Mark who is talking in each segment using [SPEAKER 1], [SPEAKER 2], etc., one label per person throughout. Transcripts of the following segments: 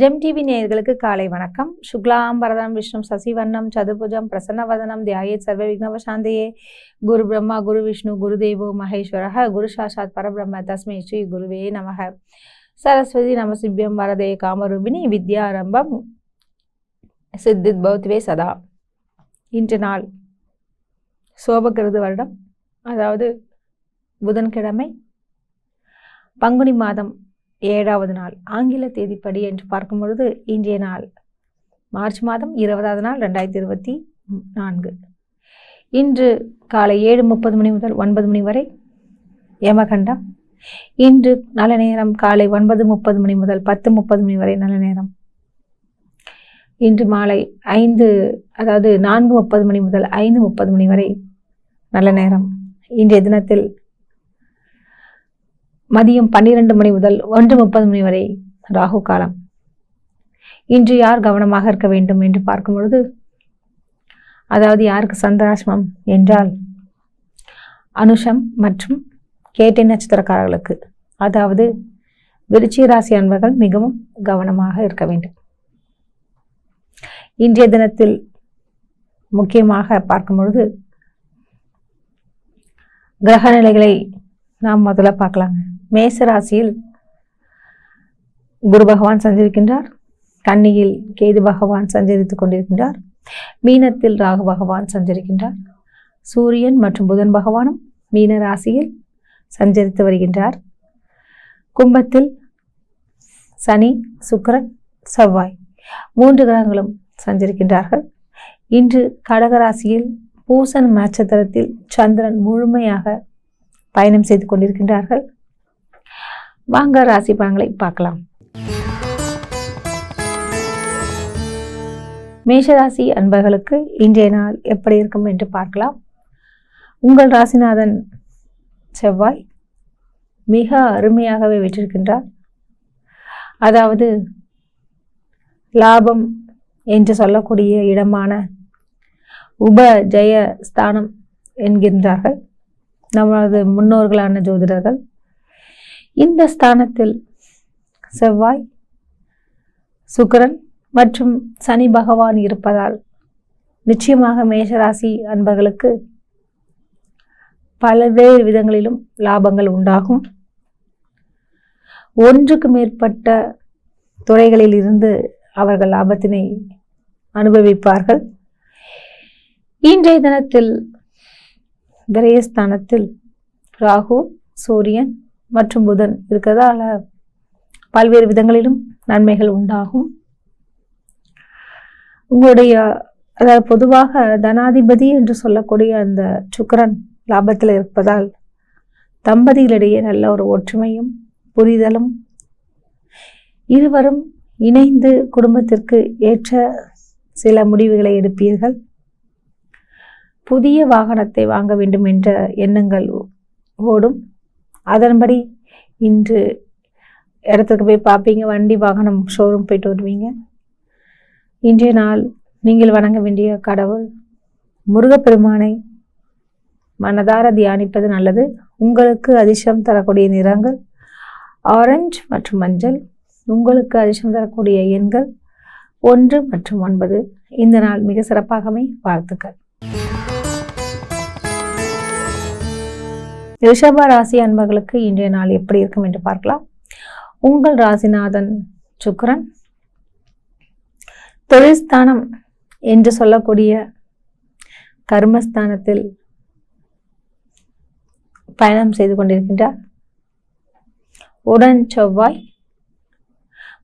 [SPEAKER 1] GeM TV நேயர்களுக்கு காலை வணக்கம். சுக்லாம் பரதம் விஷ்ணு சசிவர்ணம் சதுர்புஜம் பிரசன்னவதனம் தியாயேத் சர்வ விக்னவசாந்தையே. குரு பிரம்மா குரு விஷ்ணு குரு தேவோ மகேஸ்வரः குரு சாட்சாத் பரபிரம்ம தஸ்மை ஸ்ரீ குருவே நமः. சரஸ்வதி நமசிபியம் வரதே காமரூபிணி வித்யாரம்பம் சித்தித் பௌத்வே சதா. இன்று நாள் சோபகிருது வருடம், அதாவது புதன்கிழமை, பங்குனி மாதம் 7வது நாள், ஆங்கில தேதிப்படி என்று பார்க்கும் பொழுது இன்றைய நாள் மார்ச் மாதம் 20வது நாள் 2024. இன்று காலை 7:30 மணி முதல் 9 மணி வரை யமகண்டம். இன்று நல்ல நேரம் காலை 9:30 மணி முதல் 10:30 மணி வரை நல்ல நேரம். இன்று மாலை 4:30 மணி முதல் 5:30 மணி வரை நல்ல நேரம். இன்றைய தினத்தில் மதியம் 12 மணி முதல் 1:30 மணி வரை ராகு காலம். இன்று யார் கவனமாக இருக்க வேண்டும் என்று பார்க்கும் பொழுது, அதாவது யாருக்கு சந்திராஷ்டமம் என்றால் அனுஷம் மற்றும் கேட்டை நட்சத்திரக்காரர்களுக்கு, அதாவது விருச்சிக ராசி அன்பர்கள் மிகவும் கவனமாக இருக்க வேண்டும். இன்றைய தினத்தில் முக்கியமாக பார்க்கும் பொழுது கிரக நிலைகளை நாம் முதல்ல பார்க்கலாங்க. மேச ராசியில் குரு பகவான் சஞ்சரிக்கின்றார். கன்னியில் கேது பகவான் சஞ்சரித்துக் கொண்டிருக்கின்றார். மீனத்தில் ராகு பகவான் சஞ்சரிக்கின்றார். சூரியன் மற்றும் புதன் பகவானும் மீன ராசியில் சஞ்சரித்து வருகின்றார். கும்பத்தில் சனி, சுக்கிரன், செவ்வாய் 3 கிரகங்களும் சஞ்சரிக்கின்றார்கள். இன்று கடகராசியில் பூசண நட்சத்திரத்தில் சந்திரன் முழுமையாக பயணம் செய்து கொண்டிருக்கின்றார்கள். வாங்க ராசி பலன்களை பார்க்கலாம். மேஷராசி அன்பர்களுக்கு இன்றைய நாள் எப்படி இருக்கும் என்று பார்க்கலாம். உங்கள் ராசிநாதன் செவ்வாய் மிக அருமையாகவே வெற்றிருக்கின்றார். அதாவது லாபம் என்று சொல்லக்கூடிய இடமான உபஜய ஸ்தானம் என்கின்றார்கள் நம்மளது முன்னோர்களான ஜோதிடர்கள். இந்த ஸ்தானத்தில் செவ்வாய், சுக்கிரன் மற்றும் சனி பகவான் இருப்பதால் நிச்சயமாக மேஷராசி அன்பர்களுக்கு பல்வேறு விதங்களிலும் லாபங்கள் உண்டாகும். ஒன்றுக்கு மேற்பட்ட துறைகளில் இருந்து அவர்கள் லாபத்தினை அனுபவிப்பார்கள். இன்றைய தினத்தில் விரயஸ்தானத்தில் ராகு, சூரியன் மற்றும் புதன் இருக்கிறதால பல்வேறு விதங்களிலும் நன்மைகள் உண்டாகும். உங்களுடைய அதாவது பொதுவாக தனாதிபதி என்று சொல்லக்கூடிய அந்த சுக்கிரன் லாபத்தில் இருப்பதால் தம்பதிகளிடையே நல்ல ஒரு ஒற்றுமையும் புரிதலும், இருவரும் இணைந்து குடும்பத்திற்கு ஏற்ற சில முடிவுகளை எடுப்பீர்கள். புதிய வாகனத்தை வாங்க வேண்டும் என்ற எண்ணங்கள் ஓடும். அதன்படி இன்று இடத்துக்கு போய் பார்ப்பீங்க, வண்டி வாகனம் ஷோரூம் போயிட்டு வருவீங்க. இன்றைய நாள் நீங்கள் வணங்க வேண்டிய கடவுள் முருகப்பெருமானை மனதார தியானிப்பது நல்லது. உங்களுக்கு அதிர்ஷ்டம் தரக்கூடிய நிறங்கள் ஆரஞ்சு மற்றும் மஞ்சள். உங்களுக்கு அதிர்ஷ்டம் தரக்கூடிய எண்கள் 1 மற்றும் 9. இந்த நாள் மிக சிறப்பாகவே வாழ்த்துக்கள். ரிஷப ராசி அன்பர்களுக்கு இன்றைய நாள் எப்படி இருக்கும் என்று பார்க்கலாம். உங்கள் ராசிநாதன் சுக்கிரன் தொழில்ஸ்தானம் என்று சொல்லக்கூடிய கர்மஸ்தானத்தில் பயணம் செய்து கொண்டிருக்கின்றார். உடன் செவ்வாய்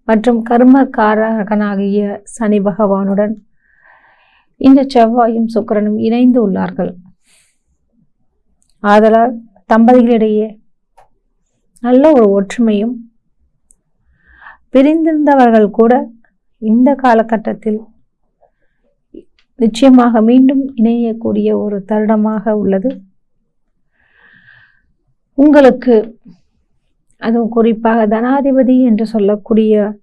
[SPEAKER 1] மற்றும் கர்மகாரகனாகிய சனி பகவானுடன் இந்த செவ்வாயும் சுக்கிரனும் இணைந்து உள்ளார்கள். ஆதலால் தம்பதிகளிடையே நல்ல ஒரு ஒற்றுமையும், பிரிந்திருந்தவர்கள் கூட இந்த காலகட்டத்தில் நிச்சயமாக மீண்டும் இணையக்கூடிய ஒரு தருணமாக உள்ளது. உங்களுக்கு அதுவும் குறிப்பாக தனாதிபதி என்று சொல்லக்கூடிய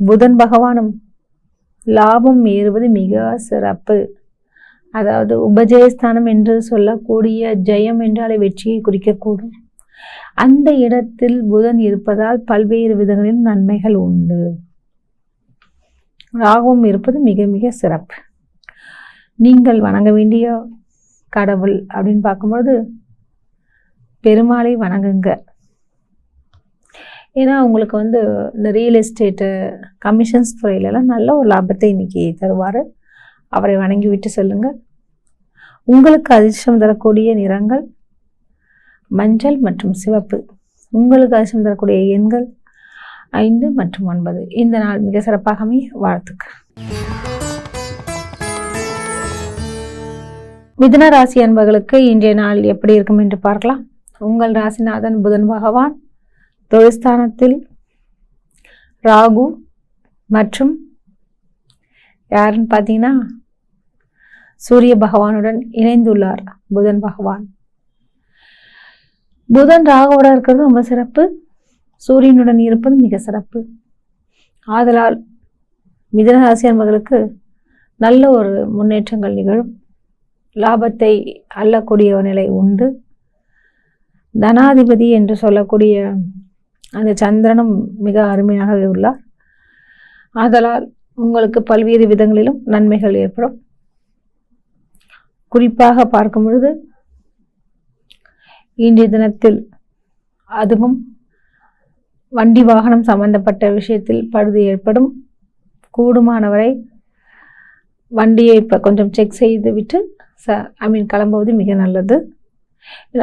[SPEAKER 1] புதன் பகவானும் லாபம் ஏறுவது மிக சிறப்பு. அதாவது உபஜயஸ்தானம் என்று சொல்லக்கூடிய ஜெயம் என்றாலே வெற்றியை குறிக்கக்கூடும். அந்த இடத்தில் புதன் இருப்பதால் பல்வேறு விதங்களில் நன்மைகள் உண்டு. ராகுவும் இருப்பது மிக மிக சிறப்பு. நீங்கள் வணங்க வேண்டிய கடவுள் அப்படின்னு பார்க்கும்போது பெருமாளை வணங்குங்க. ஏன்னா உங்களுக்கு இந்த ரியல் எஸ்டேட்டு கமிஷன்ஸ் துறையிலலாம் நல்ல ஒரு லாபத்தை இன்னைக்கு தருவார். அவரை வணங்கி விட்டு செல்லுங்கள். உங்களுக்கு அதிர்ஷ்டம் தரக்கூடிய நிறங்கள் மஞ்சள் மற்றும் சிவப்பு. உங்களுக்கு அதிர்ஷ்டம் தரக்கூடிய எண்கள் 5 மற்றும் 9. இந்த நாள் மிக சிறப்பாக அமைய வாழ்த்துக்கள். மிதுன ராசி அன்பர்களுக்கு இன்றைய நாள் எப்படி இருக்கும் என்று பார்க்கலாம். உங்கள் ராசிநாதன் புதன் பகவான் தொழில்ஸ்தானத்தில் ராகு மற்றும் யாருன்னு பார்த்தீங்கன்னா சூரிய பகவானுடன் இணைந்துள்ளார். புதன் பகவான் புதன் ராகுவோட இருக்கிறது ரொம்ப சிறப்பு. சூரியனுடன் இருப்பது மிக சிறப்பு. ஆதலால் மிதுன ராசி அன்பர்களுக்கு நல்ல ஒரு முன்னேற்றங்கள் நிகழும். லாபத்தை அள்ளக்கூடிய ஒரு நிலை உண்டு. தனாதிபதி என்று சொல்லக்கூடிய அந்த சந்திரனும் மிக அருமையாகவே உள்ளார். ஆதலால் உங்களுக்கு பல்வேறு விதங்களிலும் நன்மைகள் ஏற்படும். குறிப்பாக பார்க்கும் பொழுது இன்றைய தினத்தில் அதுவும் வண்டி வாகனம் சம்பந்தப்பட்ட விஷயத்தில் பழுது ஏற்படும். கூடுமானவரை வண்டியை இப்போ கொஞ்சம் செக் செய்து விட்டு கிளம்புவது மிக நல்லது.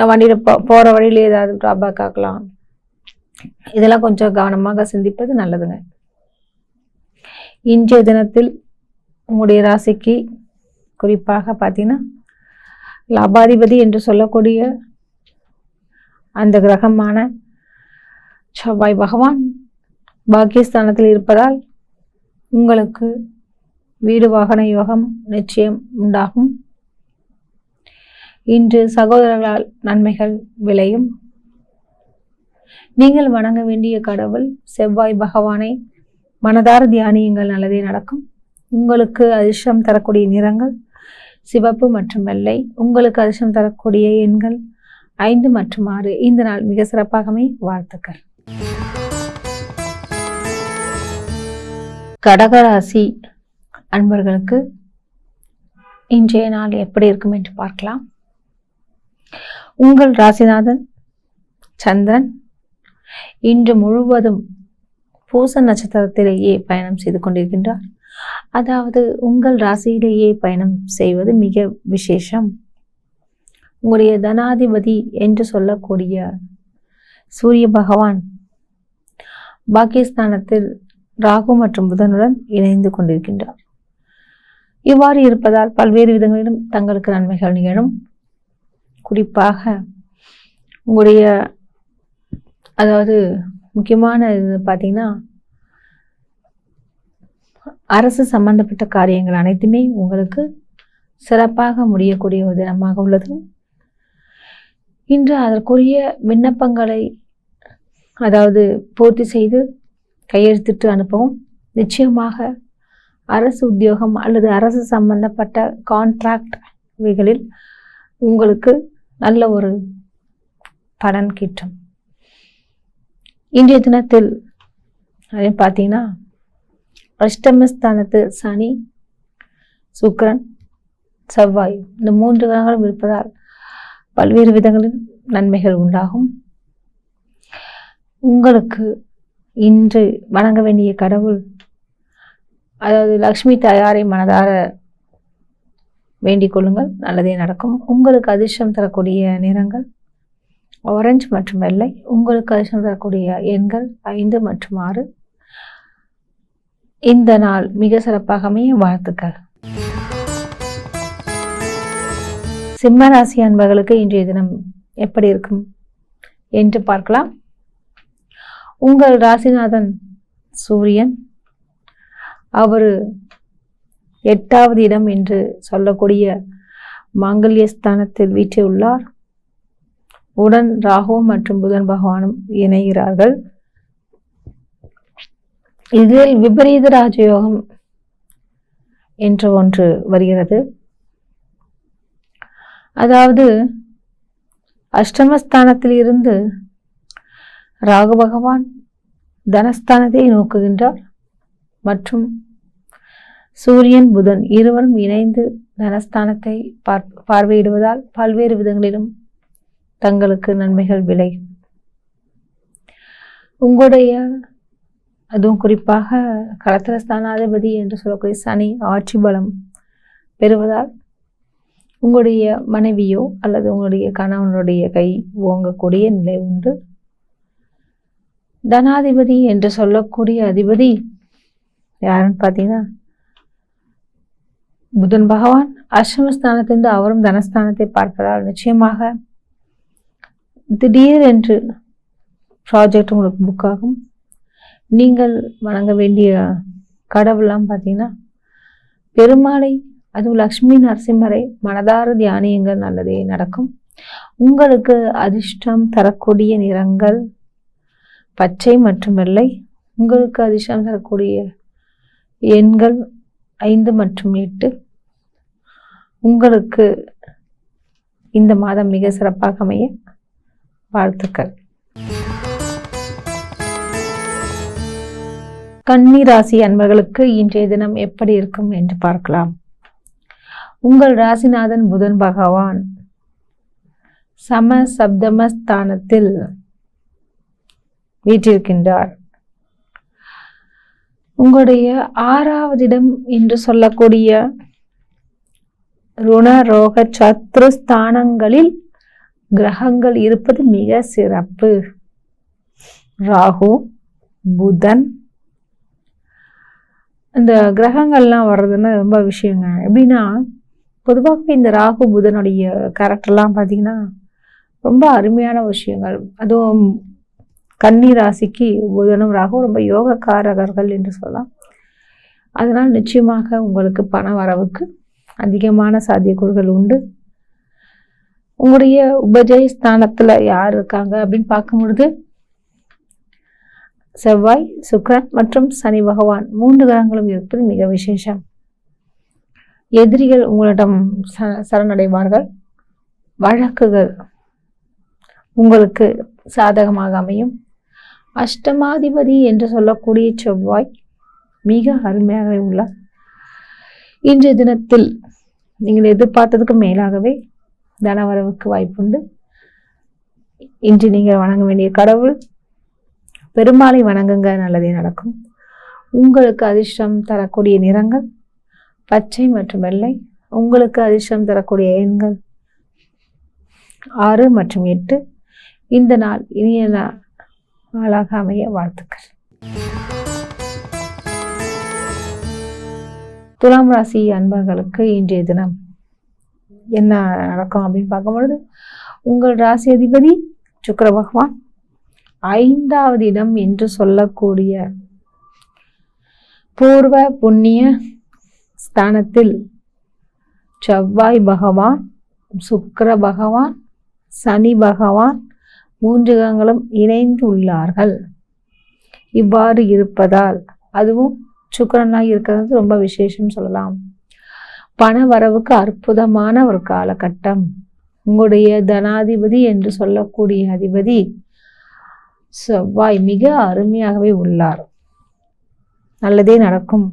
[SPEAKER 1] வண்டியில் போகிற வழியில் ஏதாவது ட்ராபேக் ஆகலாம். இதெல்லாம் கொஞ்சம் கவனமாக சிந்திப்பது நல்லதுங்க. இன்றைய தினத்தில் உங்களுடைய ராசிக்கு குறிப்பாக பார்த்தீங்கன்னா லாபாதிபதி என்று சொல்லக்கூடிய அந்த கிரகமான செவ்வாய் பகவான் பாக்கியஸ்தானத்தில் இருப்பதால் உங்களுக்கு வீடு வாகன யோகம் நிச்சயம் உண்டாகும். இன்று சகோதரர்களால் நன்மைகள் விளையும். நீங்கள் வணங்க வேண்டிய கடவுள் செவ்வாய் பகவானை மனதார தியானியுங்கள், நல்லதே நடக்கும். உங்களுக்கு அதிர்ஷ்டம் தரக்கூடிய நிறங்கள் சிவப்பு மற்றும் வெள்ளை. உங்களுக்கு அதிர்ஷ்டம் தரக்கூடிய எண்கள் 5 மற்றும் 6. இந்த நாள் மிக சிறப்பாகவே வாழ்த்துக்கள். கடகராசி அன்பர்களுக்கு இன்றைய நாள் எப்படி இருக்கும் என்று பார்க்கலாம். உங்கள் ராசிநாதன் சந்திரன் இன்று முழுவதும் பூச நட்சத்திரத்திலேயே பயணம் செய்து கொண்டிருக்கின்றார். அதாவது உங்கள் ராசியிலேயே பயணம் செய்வது மிக விசேஷம். உங்களுடைய தனாதிபதி என்று சொல்லக்கூடிய சூரிய பகவான் பாக்கியஸ்தானத்தில் ராகு மற்றும் புதனுடன் இணைந்து கொண்டிருக்கின்றார். இவ்வாறு இருப்பதால் பல்வேறு விதங்களிலும் தங்களுக்கு நன்மைகள் நிகழும். குறிப்பாக உங்களுடைய முக்கியமான இது பார்த்தீங்கன்னா அரசு சம்பந்தப்பட்ட காரியங்கள் அனைத்துமே உங்களுக்கு சிறப்பாக முடியக்கூடிய ஒரு தினமாக உள்ளது. இன்று அதற்குரிய விண்ணப்பங்களை பூர்த்தி செய்து கையெழுத்திட்டு அனுப்பவும். நிச்சயமாக அரசு உத்தியோகம் அல்லது அரசு சம்பந்தப்பட்ட கான்ட்ராக்ட் இவைகளில் உங்களுக்கு நல்ல ஒரு பலன் கிட்டும். இன்றைய தினத்தில் பார்த்தீங்கன்னா அஷ்டமஸ்தானத்து சனி, சுக்கிரன், செவ்வாய் இந்த 3 கிரகங்களும் இருப்பதால் பல்வேறு விதங்களில் நன்மைகள் உண்டாகும். உங்களுக்கு இன்று வணங்க வேண்டிய கடவுள் லக்ஷ்மி தாயாரை மனதார வேண்டிக் கொள்ளுங்கள், நல்லதே நடக்கும். உங்களுக்கு அதிர்ஷ்டம் தரக்கூடிய நிறங்கள் ஆரஞ்சு மற்றும் வெள்ளை. உங்களுக்கு அதிர்ஷ்டம் தரக்கூடிய எண்கள் 5 மற்றும் 6. இந்த நாள் மிக சிறப்பாக அமைய வாழ்த்துக்கள். சிம்ம ராசி அன்பர்களுக்கு இன்றைய தினம் எப்படி இருக்கும் என்று பார்க்கலாம். உங்கள் ராசிநாதன் சூரியன் அவர் 8வது இடம் என்று சொல்லக்கூடிய மாங்கல்யஸ்தானத்தில் வீற்றியுள்ளார். உடன் ராகு மற்றும் புதன் பகவானும் இணைகிறார்கள். இதில் விபரீத ராஜயோகம் என்று ஒன்று வருகிறது. அதாவது அஷ்டமஸ்தானத்தில் இருந்து ராகு பகவான் தனஸ்தானத்தை நோக்குகின்றார் மற்றும் சூரியன் புதன் இருவரும் இணைந்து தனஸ்தானத்தை பார்வையிடுவதால் பல்வேறு விதங்களிலும் தங்களுக்கு நன்மைகள் விளையும். உங்களுடைய அதுவும் குறிப்பாக களத்திரஸ்தானாதிபதி என்று சொல்லக்கூடிய சனி ஆட்சி பலம் பெறுவதால் உங்களுடைய மனைவியோ அல்லது உங்களுடைய கணவனுடைய கை ஓங்கக்கூடிய நிலை உண்டு. தனாதிபதி என்று சொல்லக்கூடிய அதிபதி யாருன்னு பார்த்தீங்கன்னா புதன் பகவான் அஷ்டமஸ்தானத்திலிருந்து அவரும் தனஸ்தானத்தை பார்ப்பதால் நிச்சயமாக திடீரென்று ப்ராஜெக்ட் உங்களுக்கு புக் ஆகும். நீங்கள் வணங்க வேண்டிய கடவுள்லாம் பார்த்தீங்கன்னா பெருமாளை அதுவும் லக்ஷ்மி நரசிம்மரை மனதார தியானியங்கள், நல்லதே நடக்கும். உங்களுக்கு அதிர்ஷ்டம் தரக்கூடிய நிறங்கள் பச்சை மற்றும் வெள்ளை. உங்களுக்கு அதிர்ஷ்டம் தரக்கூடிய எண்கள் 5 மற்றும் 8. உங்களுக்கு இந்த மாதம் மிக சிறப்பாக அமைய வாழ்த்துக்கள். கன்னி ராசி அன்பர்களுக்கு இன்றைய தினம் எப்படி இருக்கும் என்று பார்க்கலாம். உங்கள் ராசிநாதன் புதன் பகவான் சம சப்தமஸ்தானத்தில் வீற்றிருக்கின்றார். உங்களுடைய 6வது இடம் என்று சொல்லக்கூடிய ருண ரோக சத்ரு ஸ்தானங்களில் கிரகங்கள் இருப்பது மிக சிறப்பு. ராகு புதன் இந்த கிரகங்கள்லாம் வர்றதுன்னா ரொம்ப விஷயங்க. எப்படின்னா பொதுவாகவே இந்த ராகு புதனுடைய கேரக்டர்லாம் பார்த்தீங்கன்னா ரொம்ப அருமையான விஷயங்கள். அதுவும் கன்னி ராசிக்கு புதனும் ராகு ரொம்ப யோகக்காரகர்கள் என்று சொல்லலாம். அதனால் நிச்சயமாக உங்களுக்கு பண வரவுக்கு அதிகமான சாத்தியக்கூறுகள் உண்டு. உங்களுடைய உபஜய ஸ்தானத்துல யார் இருக்காங்க அப்படின்னு பார்க்கும் பொழுது செவ்வாய், சுக்கிரன் மற்றும் சனி பகவான் 3 கிரகங்களும் இருப்பது மிக விசேஷம். எதிரிகள் உங்களிடம் சரணடைவார்கள். வழக்குகள் உங்களுக்கு சாதகமாக அமையும். அஷ்டமாதிபதி என்று சொல்லக்கூடிய செவ்வாய் மிக அருமையாக உள்ளார். இன்றைய தினத்தில் நீங்கள் எதிர்பார்த்ததுக்கு மேலாகவே தனவரவுக்கு வாய்ப்புண்டு. இன்று நீங்கள் வணங்க வேண்டிய கடவுள் பெருமாளை வணங்குங்க, நல்லதே நடக்கும். உங்களுக்கு அதிர்ஷ்டம் தரக்கூடிய நிறங்கள் பச்சை மற்றும் வெள்ளை. உங்களுக்கு அதிர்ஷ்டம் தரக்கூடிய எண்கள் 6 மற்றும் 8. இந்த நாள் இனிய நாளாக அமைய வாழ்த்துக்கள். துலாம் ராசி அன்பர்களுக்கு இன்றைய தினம் என்ன நடக்கும் அப்படின்னு பார்க்கும்பொழுது உங்கள் ராசி அதிபதி சுக்கிர பகவான் 5வது இடம் என்று சொல்லக்கூடிய பூர்வ புண்ணிய ஸ்தானத்தில் செவ்வாய் பகவான், சுக்கிர பகவான், சனி பகவான் 3 கிரகங்களும் இணைந்து உள்ளார்கள். இவ்வாறு இருப்பதால் அதுவும் சுக்கிரனாக இருக்கிறது ரொம்ப விசேஷம் சொல்லலாம். பண வரவுக்கு அற்புதமான ஒரு காலகட்டம். உங்களுடைய தனாதிபதி என்று சொல்லக்கூடிய அதிபதி செவ்வாய் மிக அருமையாகவே உள்ளார். நல்லதே நடக்கும்.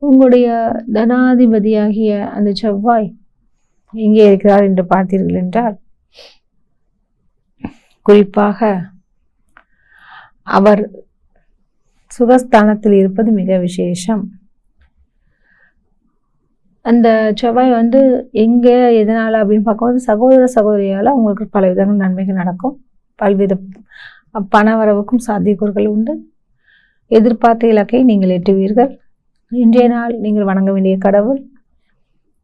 [SPEAKER 1] உங்களுடைய தனாதிபதியாகிய அந்த செவ்வாய் எங்கே இருக்கிறார் என்று பார்த்தீர்கள் என்றால் குறிப்பாக அவர் சுகஸ்தானத்தில் இருப்பது மிக விசேஷம். அந்த செவ்வாய் எங்கே எதனால அப்படின்னு பார்க்கும்போது சகோதர சகோதரியால் உங்களுக்கு பல விதங்கள் நன்மைகள் நடக்கும். பல்வித பண வரவுக்கும் சாத்தியக்கூறுகள் உண்டு. எதிர்பார்த்த இலக்கை நீங்கள் எட்டுவீர்கள். இன்றைய நாள் நீங்கள் வணங்க வேண்டிய கடவுள்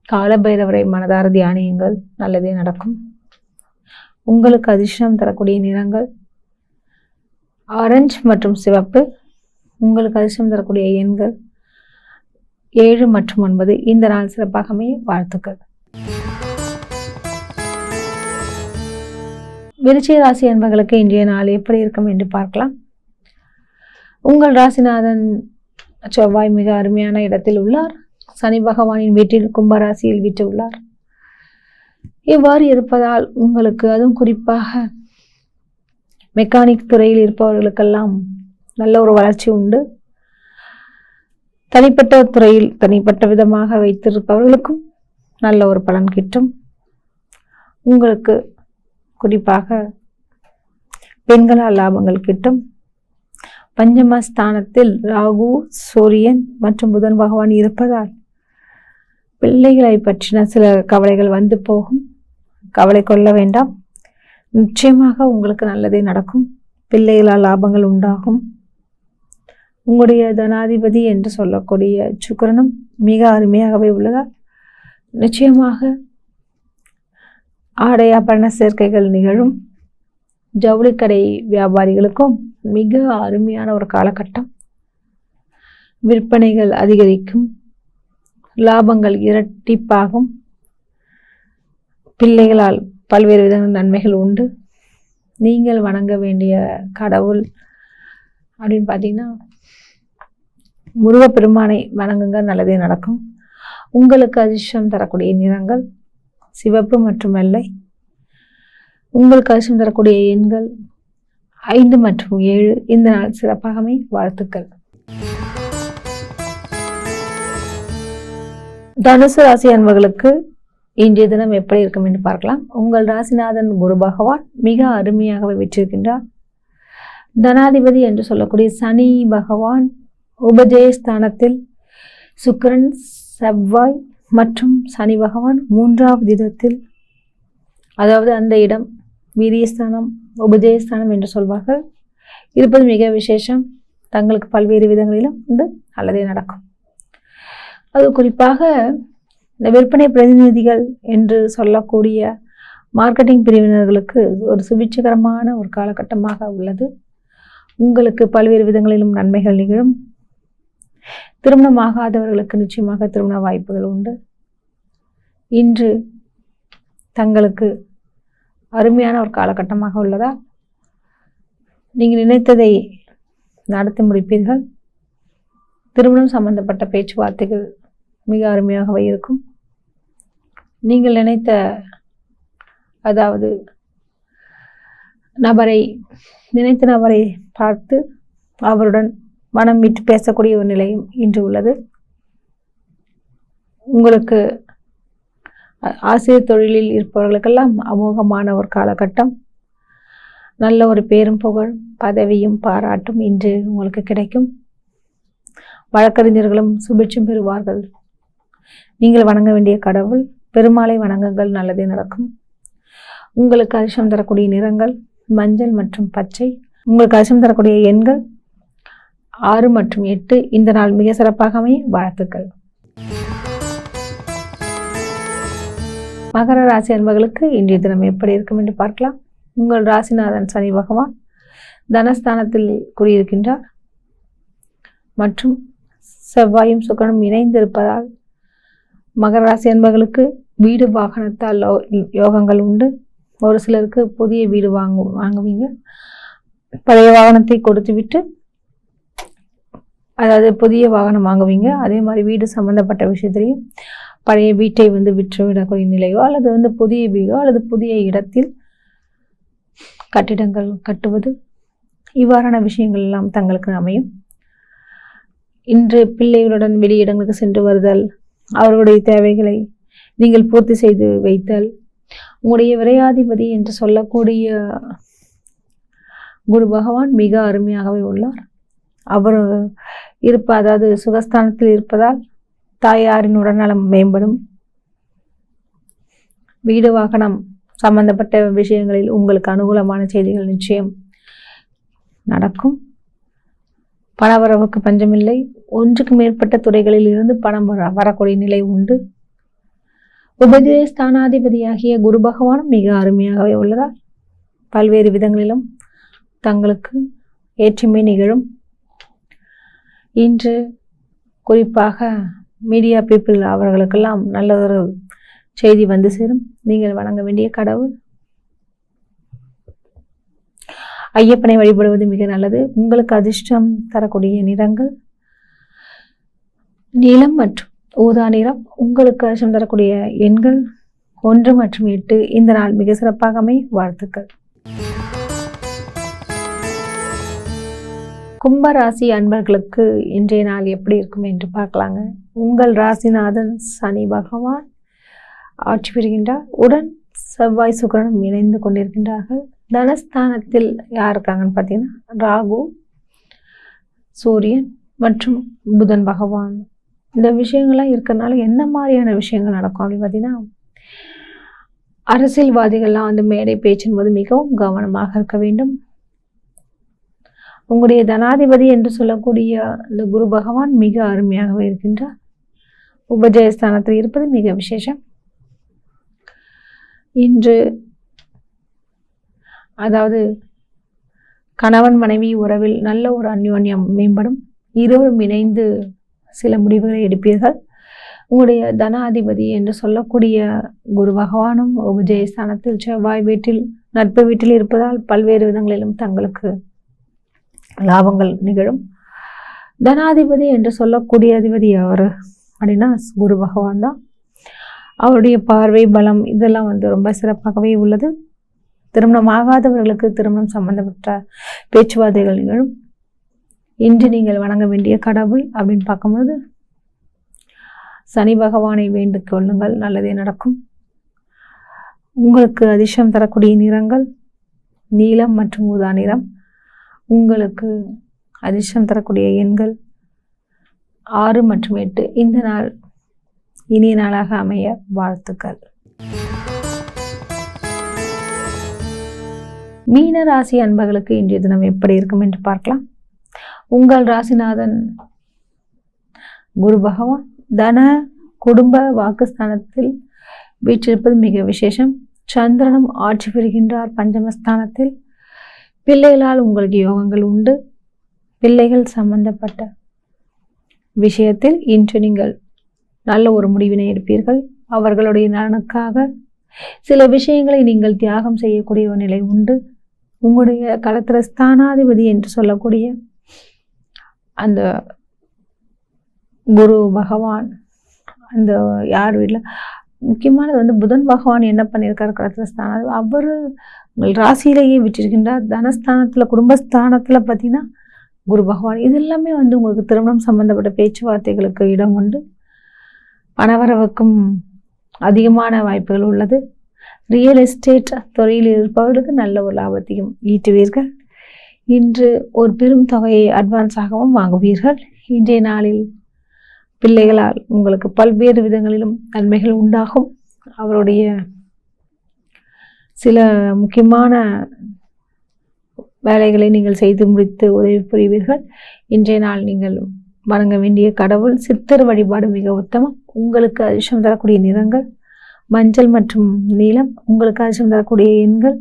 [SPEAKER 1] காலபைரவரை மனதார தியானியுங்கள், நல்லதே நடக்கும். உங்களுக்கு அதிர்ஷ்டம் தரக்கூடிய நிறங்கள் ஆரஞ்சு மற்றும் சிவப்பு. உங்களுக்கு அதிர்ஷ்டம் தரக்கூடிய எண்கள் 7 மற்றும் 9. இந்த நாள் சிறப்பாக அமைய வாழ்த்துக்கள். விருச்சிக ராசி அன்பர்களுக்கு இன்றைய நாள் எப்படி இருக்கும் என்று பார்க்கலாம். உங்கள் ராசிநாதன் செவ்வாய் மிக அருமையான இடத்தில் உள்ளார். சனி பகவானின் வீட்டில் கும்பராசியில் வீட்டு உள்ளார். இவ்வாறு இருப்பதால் உங்களுக்கு அதுவும் குறிப்பாக மெக்கானிக் துறையில் இருப்பவர்களுக்கெல்லாம் நல்ல ஒரு வளர்ச்சி உண்டு. தனிப்பட்ட துறையில் தனிப்பட்ட விதமாக வைத்திருப்பவர்களுக்கும் நல்ல ஒரு பலன் கிட்டும். உங்களுக்கு குறிப்பாக பெண்களால் லாபங்கள் கிட்டும். பஞ்சமஸ்தானத்தில் ராகு, சூரியன் மற்றும் புதன் பகவான் இருப்பதால் பிள்ளைகளை பற்றின சில கவலைகள் வந்து போகும். கவலை கொள்ள வேண்டாம். நிச்சயமாக உங்களுக்கு நல்லதே நடக்கும். பிள்ளைகளால் லாபங்கள் உண்டாகும். உங்களுடைய தனாதிபதி என்று சொல்லக்கூடிய சுக்கிரனும் மிக அருமையாகவே உள்ளதால் நிச்சயமாக ஆடை ஆபரண சேர்க்கைகள் நிகழும். ஜவுளிக்கடை வியாபாரிகளுக்கும் மிக அருமையான ஒரு காலகட்டம். விற்பனைகள் அதிகரிக்கும். லாபங்கள் இரட்டிப்பாகும். பிள்ளைகளால் பல்வேறு விதமான நன்மைகள் உண்டு. நீங்கள் வணங்க வேண்டிய கடவுள் அப்படின்னு பார்த்தீங்கன்னா முருகப்பெருமானை வணங்குங்க, நல்லதே நடக்கும். உங்களுக்கு அதிர்ஷ்டம் தரக்கூடிய நிறங்கள் சிவப்பு மற்றும் வெள்ளை. உங்களுக்கு அதிர்ஷ்டம் தரக்கூடிய எண்கள் 5 மற்றும் 7. இந்த நாள் சிறப்பாகவே வாழ்த்துக்கள். தனுசு ராசி அன்பர்களுக்கு இன்றைய தினம் எப்படி இருக்கும் என்று பார்க்கலாம். உங்கள் ராசிநாதன் குரு பகவான் மிக அருமையாகவே வெற்றிருக்கின்றார். தனாதிபதி என்று சொல்லக்கூடிய சனி பகவான் உபஜயஸ்தானத்தில், சுக்கிரன், செவ்வாய் மற்றும் சனி பகவான் 3வது இடத்தில், அதாவது அந்த இடம் வீரியஸ்தானம், உபஜயஸ்தானம் என்று சொல்வார்கள், இருப்பது மிக விசேஷம். தங்களுக்கு பல்வேறு விதங்களிலும் நல்லதே நடக்கும். அது குறிப்பாக இந்த விற்பனை பிரதிநிதிகள் என்று சொல்லக்கூடிய மார்க்கெட்டிங் பிரிவினர்களுக்கு ஒரு சுபிட்சகரமான ஒரு காலகட்டமாக உள்ளது. உங்களுக்கு பல்வேறு விதங்களிலும் நன்மைகள் நிகழும். திருமணமாகாதவர்களுக்கு நிச்சயமாக திருமண வாய்ப்புகள் உண்டு. இன்று தங்களுக்கு அருமையான ஒரு காலகட்டமாக உள்ளதால் நீங்கள் நினைத்ததை நடத்தி முடிப்பீர்கள். திருமணம் சம்பந்தப்பட்ட பேச்சுவார்த்தைகள் மிக அருமையாகவே இருக்கும். நீங்கள் நினைத்த நபரை பார்த்து அவருடன் மனம் விட்டு பேசக்கூடிய ஒரு நிலையும் இன்று உள்ளது. உங்களுக்கு ஆசிரியர் தொழிலில் இருப்பவர்களுக்கெல்லாம் அமோகமான ஒரு காலகட்டம். நல்ல ஒரு பேரும் புகழ், பதவியும் பாராட்டும் இன்று உங்களுக்கு கிடைக்கும். வழக்கறிஞர்களும் சுபிட்சம் பெறுவார்கள். நீங்கள் வணங்க வேண்டிய கடவுள் பெருமாளை வணங்குங்கள், நல்லதே நடக்கும். உங்களுக்கு அதிர்ஷ்டம் தரக்கூடிய நிறங்கள் மஞ்சள் மற்றும் பச்சை. உங்களுக்கு அதிர்ஷ்டம் தரக்கூடிய எண்கள் 6 மற்றும் 8. இந்த நாள் மிக சிறப்பாகவே வாழ்த்துக்கள். மகர ராசி அன்பர்களுக்கு இன்றைய தினம் எப்படி இருக்கும் என்று பார்க்கலாம். உங்கள் ராசிநாதன் சனி பகவான் தனஸ்தானத்தில் கூறியிருக்கின்றார் மற்றும் செவ்வாயும் சுக்கிரனும் இணைந்திருப்பதால் மகர ராசி அன்பர்களுக்கு வீடு வாகனத்தால் யோகங்கள் உண்டு. ஒரு சிலருக்கு புதிய வீடு வாங்குவீங்க. பழைய வாகனத்தை கொடுத்துவிட்டு, அதாவது புதிய வாகனம் வாங்குவீங்க. அதே மாதிரி வீடு சம்பந்தப்பட்ட விஷயத்திலையும் பழைய வீட்டை விற்றுவிடக்கூடிய நிலையோ அல்லது புதிய வீடோ அல்லது புதிய இடத்தில் கட்டிடங்கள் கட்டுவது, இவ்வாறான விஷயங்கள் எல்லாம் தங்களுக்கு அமையும். இன்று பிள்ளைகளுடன் வெளியிடங்களுக்கு சென்று வருதல், அவர்களுடைய தேவைகளை நீங்கள் பூர்த்தி செய்து வைத்தல், உங்களுடைய விரையாதிபதி என்று சொல்லக்கூடிய குரு பகவான் மிக அருமையாகவே உள்ளார். அவர் அதாவது சுகஸ்தானத்தில் இருப்பதால் தாயாரின் உடல்நலம் மேம்படும். வீடு வாகனம் சம்பந்தப்பட்ட விஷயங்களில் உங்களுக்கு அனுகூலமான செய்திகள் நிச்சயம் நடக்கும். பணவரவுக்கு பஞ்சமில்லை. ஒன்றுக்கு மேற்பட்ட துறைகளில் இருந்து பணம் வரக்கூடிய நிலை உண்டு. உபஜயஸ்தானாதிபதியாகிய குரு பகவானும் மிக அருமையாகவே உள்ளதால் பல்வேறு விதங்களிலும் தங்களுக்கு ஏற்றுமை நிகழும். இன்று குறிப்பாக மீடியா பீப்புள் அவர்களுக்கெல்லாம் நல்ல ஒரு செய்தி வந்து சேரும். நீங்கள் வணங்க வேண்டிய கடவுள் ஐயப்பனை வழிபடுவது மிக நல்லது. உங்களுக்கு அதிர்ஷ்டம் தரக்கூடிய நிறங்கள் நீலம் மற்றும் ஊதா நிறம். உங்களுக்கு அதிர்ஷ்டம் தரக்கூடிய எண்கள் 1 மற்றும் 8. இந்த நாள் மிக சிறப்பாகவே வாழ்த்துக்கள். கும்பராசி அன்பர்களுக்கு இன்றைய நாள் எப்படி இருக்கும் என்று பார்க்கலாங்க. உங்கள் ராசிநாதன் சனி பகவான் ஆட்சி பெறுகின்றார். உடன் செவ்வாய் சுக்கிரனும் இணைந்து கொண்டிருக்கின்றார்கள். தனஸ்தானத்தில் யார் இருக்காங்கன்னு பார்த்தீங்கன்னா ராகு, சூரியன் மற்றும் புதன் பகவான். இந்த விஷயங்கள்லாம் இருக்கிறதுனால என்ன மாதிரியான விஷயங்கள் நடக்கும் அப்படின்னு பார்த்தீங்கன்னா, அரசியல்வாதிகள்லாம் வந்து மேடை பேச்சின் போது மிகவும் கவனமாக இருக்க வேண்டும். உங்களுடைய தனாதிபதி என்று சொல்லக்கூடிய இந்த குரு பகவான் மிக அருமையாகவே இருக்கின்றார். உபஜயஸ்தானத்தில் இருப்பது மிக விசேஷம். இன்று அதாவது கணவன் மனைவி உறவில் நல்ல ஒரு அந்யோன்யம் மேம்படும். இருவரும் இணைந்து சில முடிவுகளை எடுப்பீர்கள். உங்களுடைய தனாதிபதி என்று சொல்லக்கூடிய குரு பகவானும் உபஜயஸ்தானத்தில் செவ்வாய் வீட்டில் நட்பு வீட்டில் இருப்பதால் பல்வேறு விதங்களிலும் தங்களுக்கு லாபங்கள் நிகழும். தனாதிபதி என்று சொல்லக்கூடிய அதிபதி அவர் அப்படின்னா குரு பகவான் தான். அவருடைய பார்வை பலம் இதெல்லாம் வந்து ரொம்ப சிறப்பாகவே உள்ளது. திருமணம் ஆகாதவர்களுக்கு திருமணம் சம்பந்தப்பட்ட பேச்சுவார்த்தைகள் நிகழும். இன்று நீங்கள் வணங்க வேண்டிய கடவுள் அப்படின்னு பார்க்கும்போது சனி பகவானை வேண்டிக் கொள்ளுங்கள், நல்லதே நடக்கும். உங்களுக்கு அதிர்ஷ்டம் தரக்கூடிய நிறங்கள் நீலம் மற்றும் ஊதா நிறம். உங்களுக்கு அதிர்ஷ்டம் தரக்கூடிய எண்கள் 6 மற்றும் 8. இந்த நாள் இனிய நாளாக அமைய வாழ்த்துக்கள். மீன ராசி அன்பர்களுக்கு இன்றைய தினம் எப்படி இருக்கும் என்று பார்க்கலாம். உங்கள் ராசிநாதன் குரு பகவான் தன குடும்ப வாக்குஸ்தானத்தில் வீற்றிருப்பது மிக விசேஷம். சந்திரனும் ஆட்சி பெறுகின்றார் பஞ்சமஸ்தானத்தில். பிள்ளைகளால் உங்களுக்கு யோகங்கள் உண்டு. பிள்ளைகள் சம்பந்தப்பட்ட விஷயத்தில் இன்று நீங்கள் நல்ல ஒரு முடிவினை எடுப்பீர்கள். அவர்களுடைய நலனுக்காக சில விஷயங்களை நீங்கள் தியாகம் செய்யக்கூடிய ஒரு நிலை உண்டு. உங்களுடைய களத்திர ஸ்தானாதிபதி என்று சொல்லக்கூடிய அந்த குரு பகவான் அந்த யார் வீட்டில் முக்கியமானது வந்து புதன் பகவான் என்ன பண்ணியிருக்காரு களத்திர ஸ்தானாதிபதி அவர் உங்கள் ராசியிலேயே விட்டிருக்கின்றார். தனஸ்தானத்தில் குடும்பஸ்தானத்தில் பார்த்தீங்கன்னா குரு பகவான். இது எல்லாமே வந்து உங்களுக்கு திருமணம் சம்பந்தப்பட்ட பேச்சுவார்த்தைகளுக்கு இடம் உண்டு. பணவரவுக்கும் அதிகமான வாய்ப்புகள் உள்ளது. ரியல் எஸ்டேட் துறையில் இருப்பவர்களுக்கு நல்ல ஒரு லாபத்தையும் ஈட்டுவீர்கள். இன்று ஒரு பெரும் தொகையை அட்வான்ஸாகவும் வாங்குவீர்கள். இன்றைய நாளில் பிள்ளைகளால் உங்களுக்கு பல்வேறு விதங்களிலும் நன்மைகள் உண்டாகும். அவருடைய சில முக்கியமான வேலைகளை நீங்கள் செய்து முடித்து உதவி புரிவீர்கள். இன்றைய நாள் நீங்கள் வணங்க வேண்டிய கடவுள் சித்தர் வழிபாடு மிக உத்தமம். உங்களுக்கு அதிர்ஷ்டம் தரக்கூடிய நிறங்கள் மஞ்சள் மற்றும் நீலம். உங்களுக்கு அதிர்ஷ்டம் தரக்கூடிய எண்கள்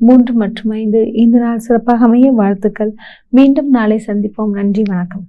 [SPEAKER 1] 3 மற்றும் 5. இந்த நாள் சிறப்பாக அமைய வாழ்த்துக்கள். மீண்டும் நாளை சந்திப்போம். நன்றி, வணக்கம்.